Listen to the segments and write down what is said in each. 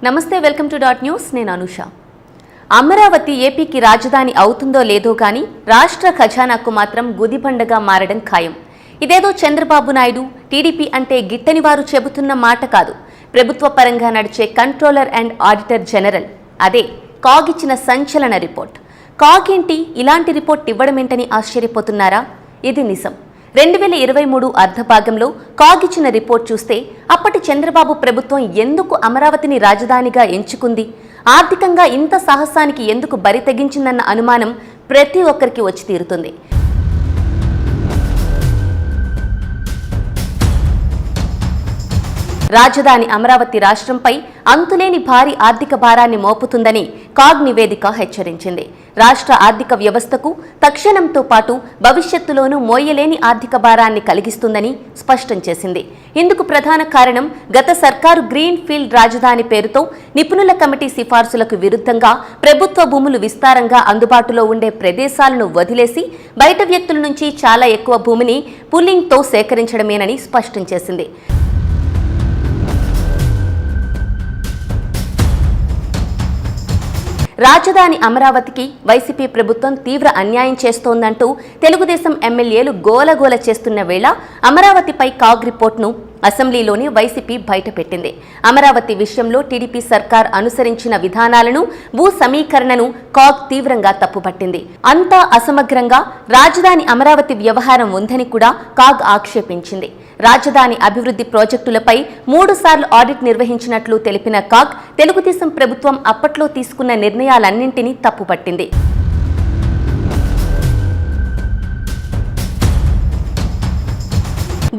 నమస్తే, welcome to dot news. నేను అనుష. అమరావతి ఏపీకి రాజధాని అవుతుందో లేదో కానీ రాష్ట్ర ఖజానాకు మాత్రం గుదిబండగా మారడం ఖాయం. ఇదేదో చంద్రబాబు నాయుడు టీడీపీ అంటే గిట్టని వారు చెబుతున్న మాట కాదు. ప్రభుత్వ పరంగా నడిచే కంట్రోలర్ అండ్ ఆడిటర్ జనరల్ అదే కాగ్ ఇచ్చిన సంచలన రిపోర్ట్. కాగ్ ఏంటి ఇలాంటి రిపోర్ట్ ఇవ్వడమేంటని ఆశ్చర్యపోతున్నారా? ఇది నిజం. 2023 అర్ధభాగంలో కాగ్ ఇచ్చిన రిపోర్ట్ చూస్తే అప్పటి చంద్రబాబు ప్రభుత్వం ఎందుకు అమరావతిని రాజధానిగా ఎంచుకుంది, ఆర్థికంగా ఇంత సాహసానికి ఎందుకు బరి తెగించిందన్న అనుమానం ప్రతి ఒక్కరికి వచ్చి తీరుతుంది. రాజధాని అమరావతి రాష్ట్రంపై అంతులేని భారీ ఆర్థిక భారాన్ని మోపుతుందని కాగ్ నివేదిక హెచ్చరించింది. రాష్ట్ర ఆర్థిక వ్యవస్థకు తక్షణంతో పాటు భవిష్యత్తులోనూ మోయలేని ఆర్థిక భారాన్ని కలిగిస్తుందని స్పష్టం చేసింది. ఇందుకు ప్రధాన కారణం గత సర్కారు గ్రీన్ ఫీల్డ్ రాజధాని పేరుతో నిపుణుల కమిటీ సిఫార్సులకు విరుద్ధంగా ప్రభుత్వ భూములు విస్తారంగా అందుబాటులో ఉండే ప్రదేశాలను వదిలేసి బయట వ్యక్తుల నుంచి చాలా ఎక్కువ భూమిని పుల్లింగ్తో సేకరించడమేనని స్పష్టం చేసింది. రాజధాని అమరావతికి వైసీపీ ప్రభుత్వం తీవ్ర అన్యాయం చేస్తోందంటూ తెలుగుదేశం ఎమ్మెల్యేలు గోలగోల చేస్తున్న వేళ అమరావతిపై కాగ్ రిపోర్ట్ను అసెంబ్లీలోని వైసీపీ బయటపెట్టింది. అమరావతి విషయంలో టీడీపీ సర్కార్ అనుసరించిన విధానాలను, భూ సమీకరణను కాగ్ తీవ్రంగా తప్పుపట్టింది. అంతా అసమగ్రంగా రాజధాని అమరావతి వ్యవహారం ఉందని కూడా కాగ్ ఆక్షేపించింది. రాజధాని అభివృద్ధి ప్రాజెక్టులపై 3 సార్లు ఆడిట్ నిర్వహించినట్లు తెలిపిన కాగ్ తెలుగుదేశం ప్రభుత్వం అప్పట్లో తీసుకున్న నిర్ణయాలన్నింటినీ తప్పుపట్టింది.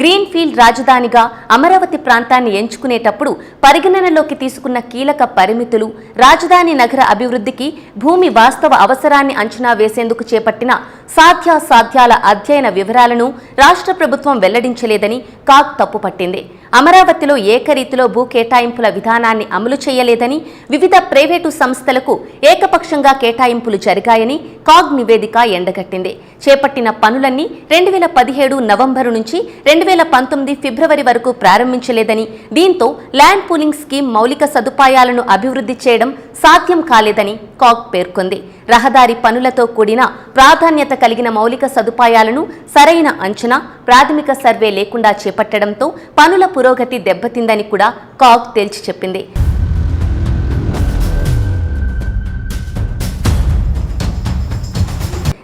గ్రీన్ ఫీల్డ్ రాజధానిగా అమరావతి ప్రాంతాన్ని ఎంచుకునేటప్పుడు పరిగణనలోకి తీసుకున్న కీలక పరిమితులు, రాజధాని నగర అభివృద్ధికి భూమి వాస్తవ అవసరాన్ని అంచనా వేసేందుకు చేపట్టిన సాధ్యాసాధ్యాల అధ్యయన వివరాలను రాష్ట్ర ప్రభుత్వం వెల్లడించలేదని కాగ్ తప్పుపట్టింది. అమరావతిలో ఏకరీతిలో భూ కేటాయింపుల విధానాన్ని అమలు చేయలేదని, వివిధ ప్రైవేటు సంస్థలకు ఏకపక్షంగా కేటాయింపులు జరిగాయని కాగ్ నివేదిక ఎండగట్టింది. చేపట్టిన పనులన్నీ 2017 నవంబరు నుంచి 2019 ఫిబ్రవరి వరకు ప్రారంభించలేదని, దీంతో ల్యాండ్ పూలింగ్ స్కీమ్ మౌలిక సదుపాయాలను అభివృద్ధి చేయడం సాధ్యం కాలేదని కాగ్ పేర్కొంది. రహదారి పనులతో కూడిన ప్రాధాన్యత కలిగిన మౌలిక సదుపాయాలను సరైన అంచనా, ప్రాథమిక సర్వే లేకుండా చేపట్టడంతో పనుల పురోగతి దెబ్బతిందని కూడా కాగ్ తేల్చి చెప్పింది.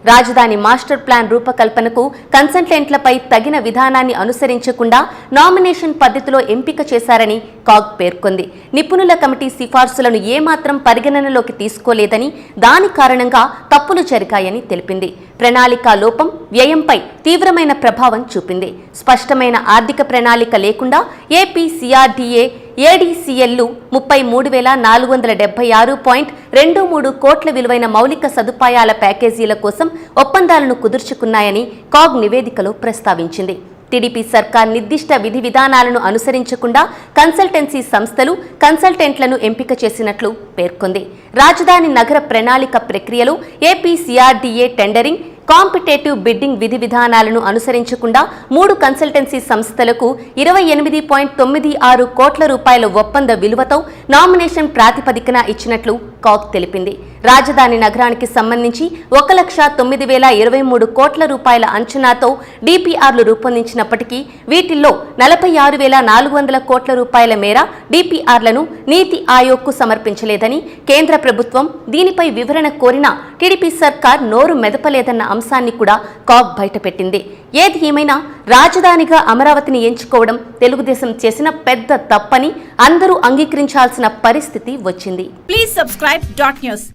రాజధాని మాస్టర్ ప్లాన్ రూపకల్పనకు కన్సల్టెంట్లపై తగిన విధానాన్ని అనుసరించకుండా నామినేషన్ పద్ధతిలో ఎంపిక చేశారని కాగ్ పేర్కొంది. నిపుణుల కమిటీ సిఫార్సులను ఏమాత్రం పరిగణనలోకి తీసుకోలేదని, దాని కారణంగా తప్పులు జరిగాయని తెలిపింది. ప్రణాళికా లోపం వ్యయంపై తీవ్రమైన ప్రభావం చూపింది. స్పష్టమైన ఆర్థిక ప్రణాళిక లేకుండా ఏపీ సిఆర్డీఏ ఏడీసీఎల్లు 33,476.23 కోట్ల విలువైన మౌలిక సదుపాయాల ప్యాకేజీల కోసం ఒప్పందాలను కుదుర్చుకున్నాయని కాగ్ నివేదికలో ప్రస్తావించింది. టీడీపీ సర్కార్ నిర్దిష్ట విధి విధానాలను అనుసరించకుండా కన్సల్టెన్సీ సంస్థలు, కన్సల్టెంట్లను ఎంపిక చేసినట్లు పేర్కొంది. రాజధాని నగర ప్రణాళిక ప్రక్రియలో AP CRDA tendering, competitive bidding విధి విధానాలను అనుసరించకుండా 3 కన్సల్టెన్సీ సంస్థలకు 28.96 కోట్ల రూపాయల ఒప్పంద విలువతో నామినేషన్ ప్రాతిపదికన ఇచ్చినట్లు కాగ్ తెలిపింది. రాజధాని నగరానికి సంబంధించి 1,09,023 కోట్ల రూపాయల అంచనాతో డిపిఆర్లు రూపొందించినప్పటికీ వీటిల్లో 46,400 కోట్ల రూపాయల మేర డిపిఆర్లను నీతి ఆయోగ్కు సమర్పించలేదని, కేంద్ర ప్రభుత్వం దీనిపై వివరణ కోరినా టీడీపీ సర్కార్ నోరు మెదపలేదన్న అంశాన్ని కూడా కాగ్ బయటపెట్టింది. ఏది ఏమైనా రాజధానిగా అమరావతిని ఎంచుకోవడం తెలుగుదేశం చేసిన పెద్ద తప్పని అందరూ అంగీకరించాల్సిన పరిస్థితి వచ్చింది. Please subscribe dot news.